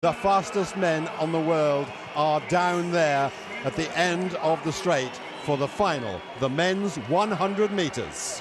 The fastest men on the world are down there at the end of the straight for the final, the men's 100 meters.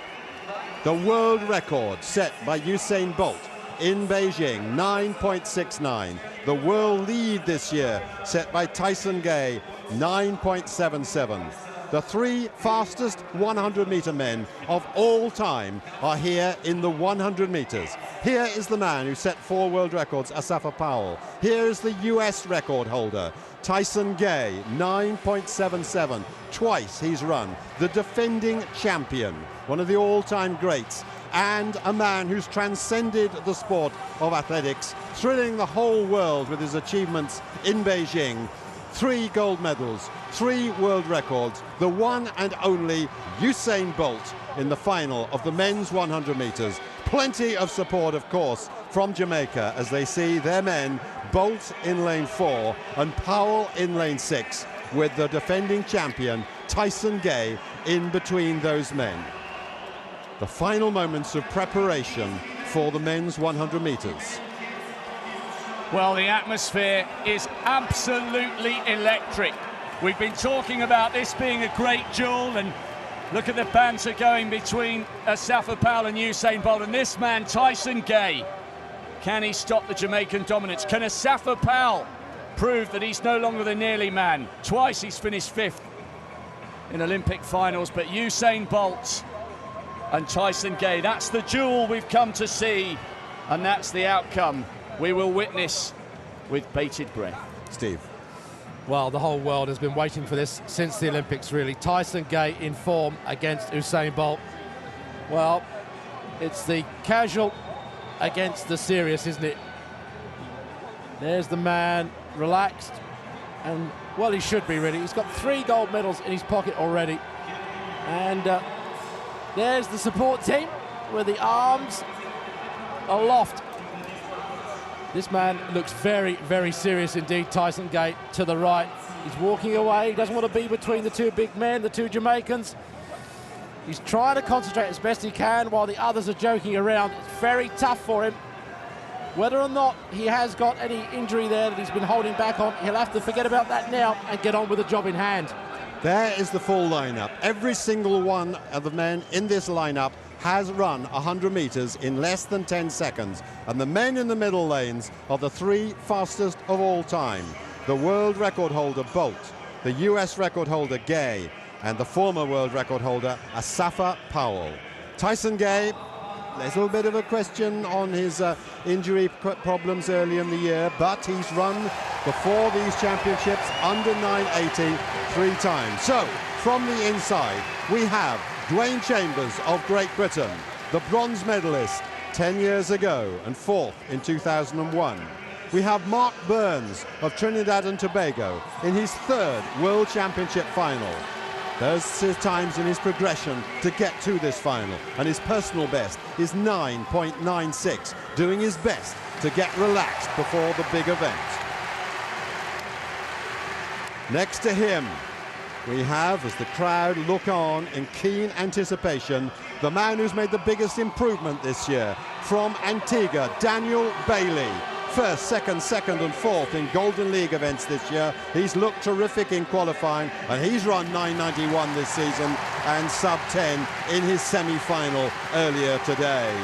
The world record set by Usain Bolt in Beijing, 9.69. The world lead this year set by Tyson Gay, 9.77. The three fastest 100-meter men of all time are here in the 100 meters. Here is the man who set 4 world records, Asafa Powell. Here is the US record holder, Tyson Gay, 9.77. Twice he's run. The defending champion, one of the all-time greats, and a man who's transcended the sport of athletics, thrilling the whole world with his achievements in Beijing. 3 gold medals, 3 world records, the one and only Usain Bolt in the final of the men's 100 meters. Plenty of support, of course, from Jamaica as they see their men, Bolt in lane 4 and Powell in lane 6, with the defending champion, Tyson Gay, in between those men. The final moments of preparation for the men's 100 meters. Well, the atmosphere is absolutely electric. We've been talking about this being a great duel, and look at the banter going between Asafa Powell and Usain Bolt. And this man, Tyson Gay, can he stop the Jamaican dominance? Can Asafa Powell prove that he's no longer the nearly man? Twice he's finished 5th in Olympic finals, but Usain Bolt and Tyson Gay, that's the duel we've come to see, and that's the outcome we will witness with bated breath. Steve. Well, the whole world has been waiting for this since the Olympics, really. Tyson Gay in form against Usain Bolt. Well, it's the casual against the serious, isn't it? There's the man, relaxed, and, well, he should be, really. He's got 3 gold medals in his pocket already. And there's the support team with the arms aloft. This man looks very, very serious indeed. Tyson Gay to the right. He's walking away. He doesn't want to be between the 2 big men, the 2 Jamaicans. He's trying to concentrate as best he can while the others are joking around. It's very tough for him. Whether or not he has got any injury there that he's been holding back on, he'll have to forget about that now and get on with the job in hand. There is the full lineup. Every single one of the men in this lineup has run 100 meters in less than 10 seconds. And the men in the middle lanes are the 3 fastest of all time. The world record holder, Bolt, the US record holder, Gay, and the former world record holder, Asafa Powell. Tyson Gay, there's a little bit of a question on his injury problems early in the year, but he's run before these championships under 980 3 times. So, from the inside, we have Dwayne Chambers of Great Britain, the bronze medalist 10 years ago and 4th in 2001. We have Mark Burns of Trinidad and Tobago in his 3rd World Championship final. There's his times in his progression to get to this final, and his personal best is 9.96, doing his best to get relaxed before the big event. Next to him, we have, as the crowd look on in keen anticipation, the man who's made the biggest improvement this year, from Antigua, Daniel Bailey. 1st, 2nd, and 4th in Golden League events this year. He's looked terrific in qualifying, and he's run 9.91 this season and sub-10 in his semi-final earlier today.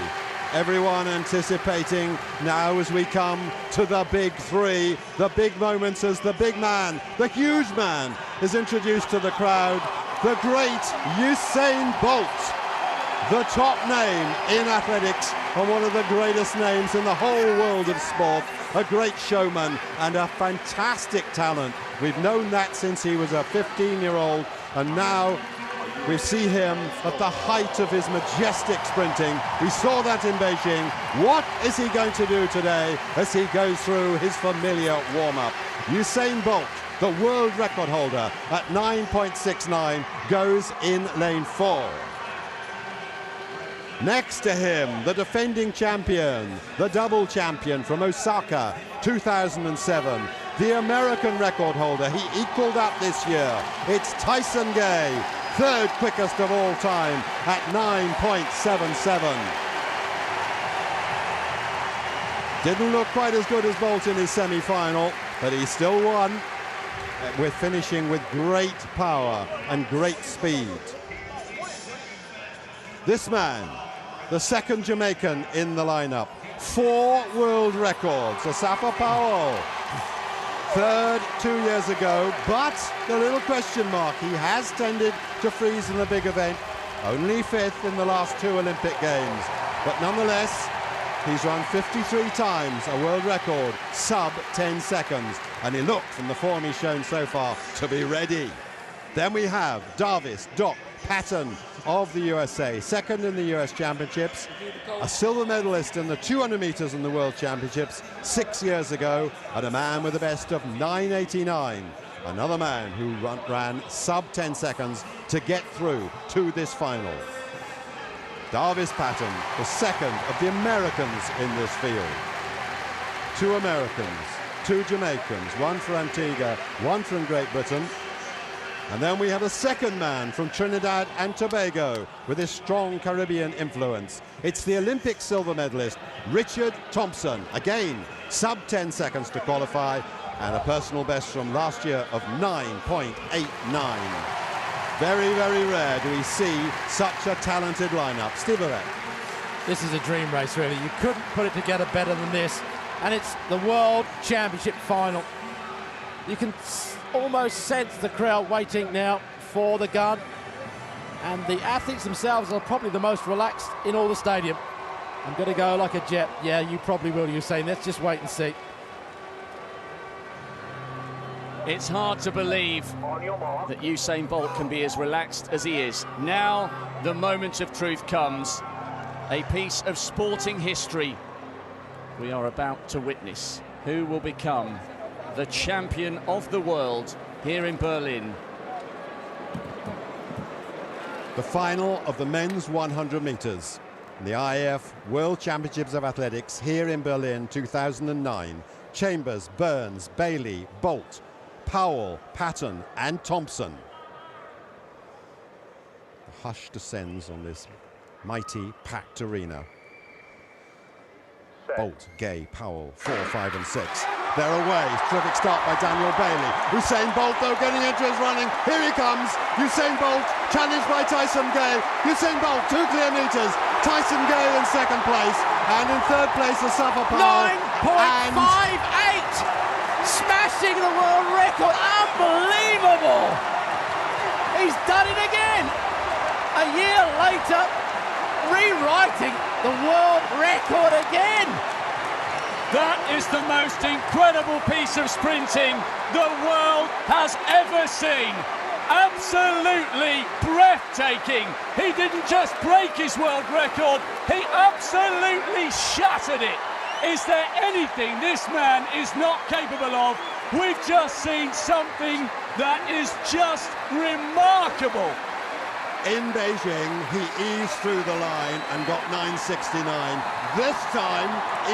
Everyone anticipating now as we come to the big 3, the big moments as the big man, the huge man, is introduced to the crowd, the great Usain Bolt, the top name in athletics and one of the greatest names in the whole world of sport, a great showman and a fantastic talent. We've known that since he was a 15-year-old, and now we see him at the height of his majestic sprinting. We saw that in Beijing. What is he going to do today as he goes through his familiar warm-up? Usain Bolt, the world record holder at 9.69, goes in lane 4. Next to him, the defending champion, the double champion from Osaka 2007, the American record holder. He equaled up this year. It's Tyson Gay, 3rd quickest of all time at 9.77. Didn't look quite as good as Bolt in his semi-final, but he still won, with finishing with great power and great speed. This man, the second Jamaican in the lineup, 4 world records. Asafa Powell, third 2 years ago, but the little question mark, he has tended to freeze in the big event, only 5th in the last 2 Olympic Games, but nonetheless, he's run 53 times, a world record, sub 10 seconds, and he looked, from the form he's shown so far, to be ready. Then we have Davis Doc Patton of the USA, second in the US Championships, a silver medalist in the 200 meters in the World Championships 6 years ago, and a man with a best of 9:89. Another man who ran sub 10 seconds to get through to this final. Davis Patton, the second of the Americans in this field. 2 Americans, 2 Jamaicans, 1 for Antigua, 1 from Great Britain. And then we have a second man from Trinidad and Tobago with his strong Caribbean influence. It's the Olympic silver medalist, Richard Thompson. Again, sub 10 seconds to qualify, and a personal best from last year of 9.89. Very, very rare do we see such a talented lineup. Steve Ovett. This is a dream race, really. You couldn't put it together better than this. And it's the World Championship final. You can almost sense the crowd waiting now for the gun. And the athletes themselves are probably the most relaxed in all the stadium. I'm going to go like a jet. Yeah, you probably will, Usain. Let's just wait and see. It's hard to believe that Usain Bolt can be as relaxed as he is. Now the moment of truth comes. A piece of sporting history we are about to witness. Who will become the champion of the world here in Berlin? The final of the men's 100 meters. The IAF World Championships of Athletics here in Berlin 2009. Chambers, Burns, Bailey, Bolt, Powell, Patton and Thompson. The hush descends on this mighty, packed arena. Bolt, Gay, Powell, 4, 5 and 6. They're away. Terrific start by Daniel Bailey. Usain Bolt, though, getting into his running. Here he comes. Usain Bolt, challenged by Tyson Gay. Usain Bolt, 2 clear meters. Tyson Gay in second place. And in third place, Asafa Powell. 9.58! Smashing the world record. Unbelievable! He's done it again. A year later, rewriting the world record again. That is the most incredible piece of sprinting the world has ever seen. Absolutely breathtaking. He didn't just break his world record, he absolutely shattered it. Is there anything this man is not capable of? We've just seen something that is just remarkable. In Beijing, he eased through the line and got 9.69. This time,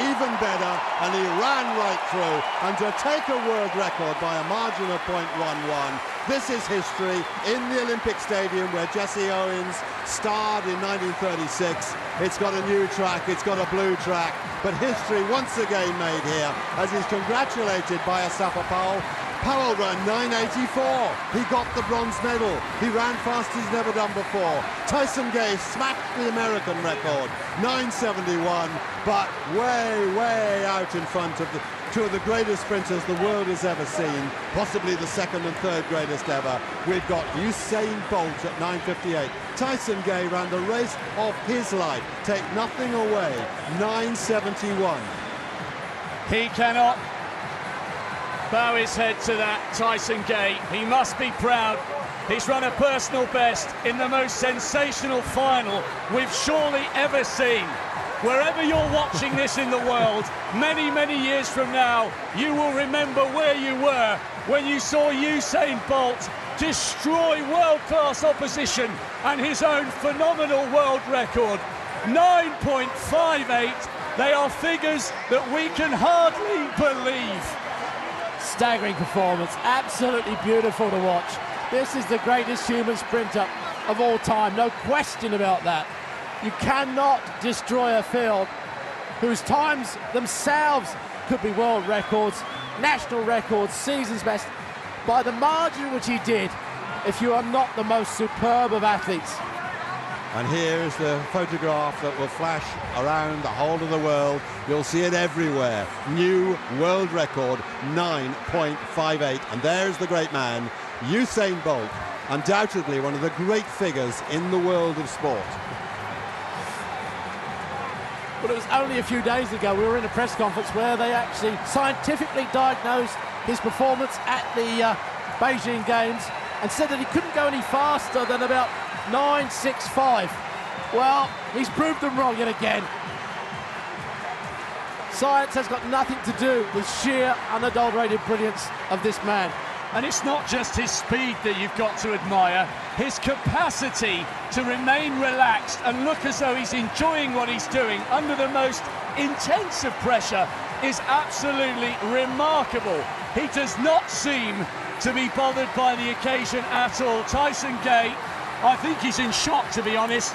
even better, and he ran right through. And to take a world record by a margin of 0.11, this is history in the Olympic Stadium where Jesse Owens starred in 1936. It's got a new track, it's got a blue track, but history once again made here as he's congratulated by Asafa Powell. Powell ran 9.84. He got the bronze medal. He ran fast as he's never done before. Tyson Gay smashed the American record, 9.71, but way, way out in front of the 2 of the greatest sprinters the world has ever seen, possibly the second and third greatest ever. We've got Usain Bolt at 9.58. Tyson Gay ran the race of his life. Take nothing away, 9.71. He cannot bow his head to that, Tyson Gay. He must be proud. He's run a personal best in the most sensational final we've surely ever seen. Wherever you're watching this in the world, many, many years from now, you will remember where you were when you saw Usain Bolt destroy world-class opposition and his own phenomenal world record. 9.58. They are figures that we can hardly believe. Staggering performance, absolutely beautiful to watch. This is the greatest human sprinter of all time, no question about that. You cannot destroy a field whose times themselves could be world records, national records, season's best, by the margin which he did, if you are not the most superb of athletes. And here is the photograph that will flash around the whole of the world. You'll see it everywhere. New world record, 9.58. And there's the great man, Usain Bolt, undoubtedly one of the great figures in the world of sport. Well, it was only a few days ago we were in a press conference where they actually scientifically diagnosed his performance at the Beijing Games and said that he couldn't go any faster than about 9.65. Well, he's proved them wrong yet again. Science has got nothing to do with sheer, unadulterated brilliance of this man. And it's not just his speed that you've got to admire, his capacity to remain relaxed and look as though he's enjoying what he's doing under the most intense of pressure is absolutely remarkable. He does not seem to be bothered by the occasion at all. Tyson Gay, I think he's in shock, to be honest.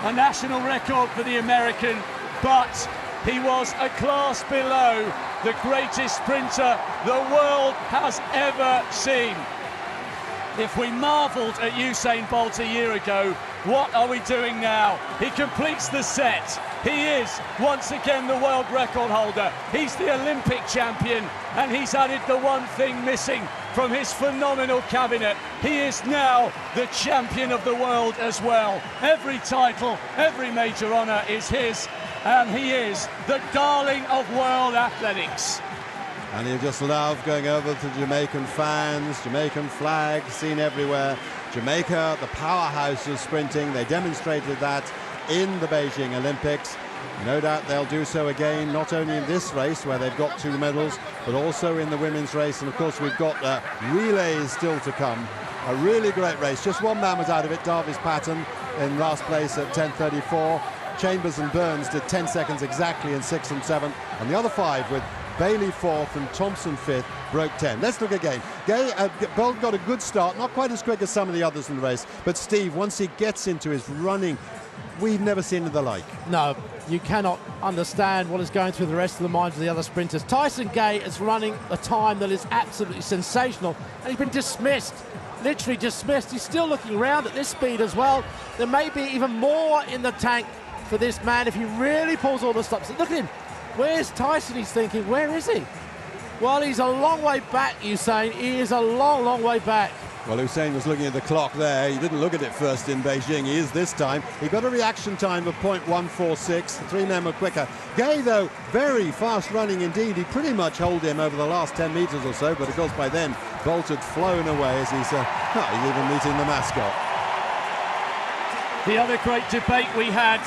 A national record for the American, but he was a class below the greatest sprinter the world has ever seen. If we marvelled at Usain Bolt a year ago, what are we doing now? He completes the set. He is once again the world record holder. He's the Olympic champion, and he's added the one thing missing from his phenomenal cabinet. He is now the champion of the world as well. Every title, every major honour is his, and he is the darling of world athletics. And you just love going over to Jamaican fans, Jamaican flags seen everywhere. Jamaica, the powerhouse of sprinting, they demonstrated that in the Beijing Olympics. No doubt they'll do so again, not only in this race where they've got 2 medals, but also in the women's race. And of course we've got relays still to come. A really great race. Just one man was out of it, Darvis Patton, in last place at 10:34. Chambers and Burns did 10 seconds exactly in 6th and 7th. And the other 5 with Bailey 4th and Thompson 5th broke 10. Let's look again. Bolt got a good start, not quite as quick as some of the others in the race, but Steve, once he gets into his running, we've never seen the like. No, you cannot understand what is going through the rest of the minds of the other sprinters. Tyson Gay is running a time that is absolutely sensational, and he's been dismissed, literally dismissed. He's still looking around at this speed as well. There may be even more in the tank for this man if he really pulls all the stops. Look at him. Where's Tyson? He's thinking, where is he? Well, he's a long way back, Usain. He is a long, long way back. Well, Usain was looking at the clock there. He didn't look at it first in Beijing. He is this time. He got a reaction time of 0.146. The 3 men were quicker. Gay, though, very fast running indeed. He pretty much held him over the last 10 metres or so, but of course by then Bolt had flown away as he's even meeting the mascot. The other great debate we had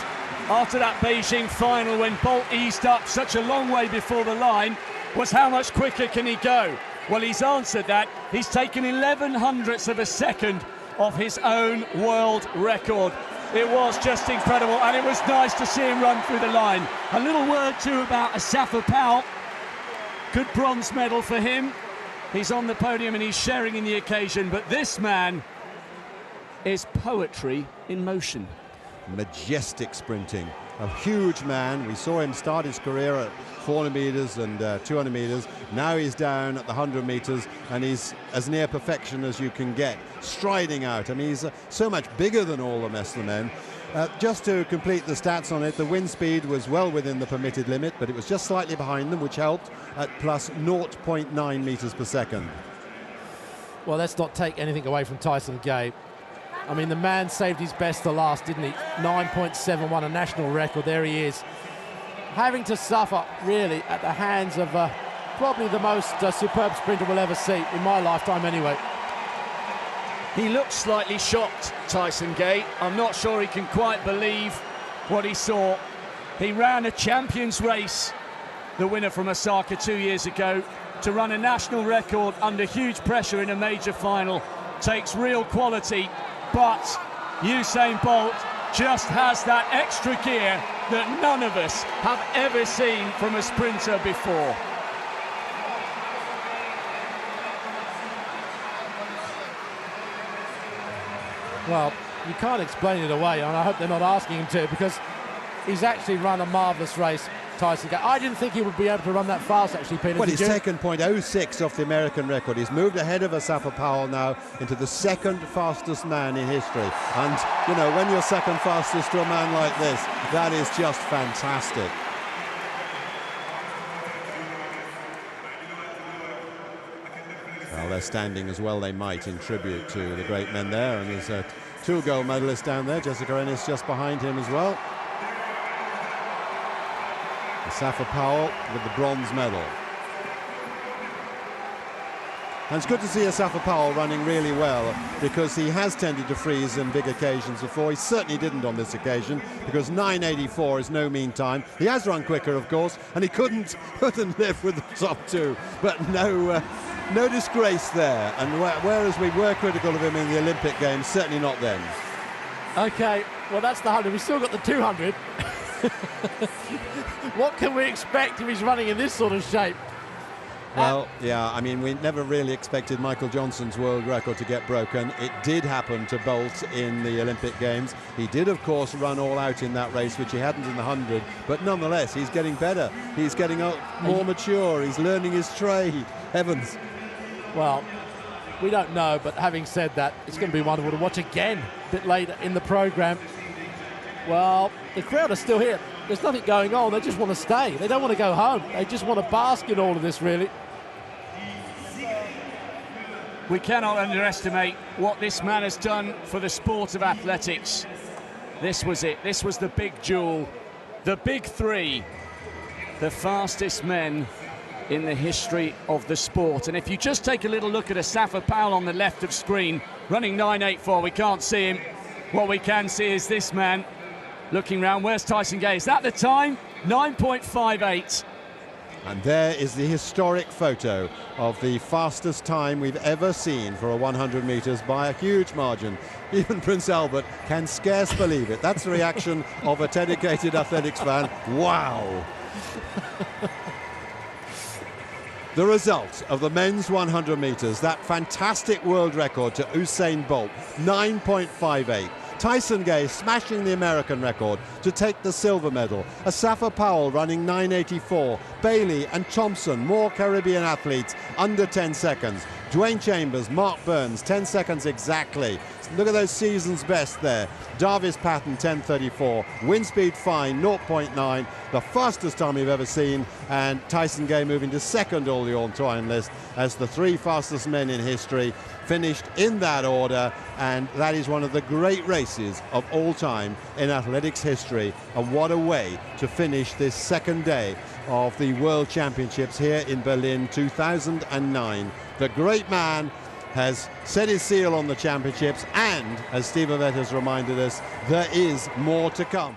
after that Beijing final, when Bolt eased up such a long way before the line, was how much quicker can he go? Well, he's answered that. He's taken 11/100ths of a second off his own world record. It was just incredible, and it was nice to see him run through the line. A little word too about Asafa Powell. Good bronze medal for him. He's on the podium and he's sharing in the occasion, but this man is poetry in motion. Majestic sprinting, a huge man. We saw him start his career at 400 metres and 200 metres. Now he's down at the 100 metres and he's as near perfection as you can get, striding out. I mean, he's so much bigger than all the rest of the men. Just to complete the stats on it, the wind speed was well within the permitted limit, but it was just slightly behind them, which helped at plus 0.9 metres per second. Well, let's not take anything away from Tyson Gay. I mean, the man saved his best to last, didn't he? 9.71, a national record. There he is. Having to suffer, really, at the hands of probably the most superb sprinter we'll ever see, in my lifetime anyway. He looks slightly shocked, Tyson Gay. I'm not sure he can quite believe what he saw. He ran a champions race, the winner from Osaka 2 years ago. To run a national record under huge pressure in a major final takes real quality. But Usain Bolt just has that extra gear that none of us have ever seen from a sprinter before. Well, you can't explain it away, and I hope they're not asking him to, because he's actually run a marvellous race, Tyson Gay. I didn't think he would be able to run that fast, actually, Peter. Well, he's taken .06 off the American record. He's moved ahead of Asafa Powell now into the second fastest man in history. And, you know, when you're second fastest to a man like this, that is just fantastic. Well, they're standing as well they might in tribute to the great men there. And there's two gold medalists down there. Jessica Ennis just behind him as well. Asafa Powell with the bronze medal. And it's good to see Asafa Powell running really well, because he has tended to freeze on big occasions before. He certainly didn't on this occasion, because 9:84 is no mean time. He has run quicker, of course, and he couldn't live with the top two. But no disgrace there. And whereas we were critical of him in the Olympic Games, certainly not then. Okay, well, that's the 100. We've still got the 200. What can we expect if he's running in this sort of shape? Well, yeah, I mean, we never really expected Michael Johnson's world record to get broken. It did happen to Bolt in the Olympic Games. He did, of course, run all out in that race, which he hadn't in the 100. But nonetheless, he's getting better. He's getting more mature. He's learning his trade. Heavens. Well, we don't know, but having said that, it's going to be wonderful to watch again a bit later in the programme. Well, the crowd are still here. There's nothing going on. They just want to stay. They don't want to go home. They just want to bask in all of this, really. We cannot underestimate what this man has done for the sport of athletics. This was it. This was the big jewel. The big three. The fastest men in the history of the sport. And if you just take a little look at Asafa Powell on the left of screen, running 9:84, we can't see him. What we can see is this man looking round. Where's Tyson Gay? Is that the time? 9.58. And there is the historic photo of the fastest time we've ever seen for a 100 metres by a huge margin. Even Prince Albert can scarce believe it. That's the reaction of a dedicated athletics fan. Wow. The result of the men's 100 metres, that fantastic world record to Usain Bolt, 9.58. Tyson Gay smashing the American record to take the silver medal. Asafa Powell running 9:84. Bailey and Thompson, more Caribbean athletes, under 10 seconds. Dwayne Chambers, Mark Burns, 10 seconds exactly. Look at those season's best there. Darvis Patton, 10:34. Wind speed fine, 0.9. The fastest time we've ever seen. And Tyson Gay moving to second all the all-time list as the three fastest men in history, finished in that order. And that is one of the great races of all time in athletics history. And what a way to finish this second day of the World Championships here in Berlin 2009. The great man has set his seal on the championships, and as Steve Ovett has reminded us, there is more to come.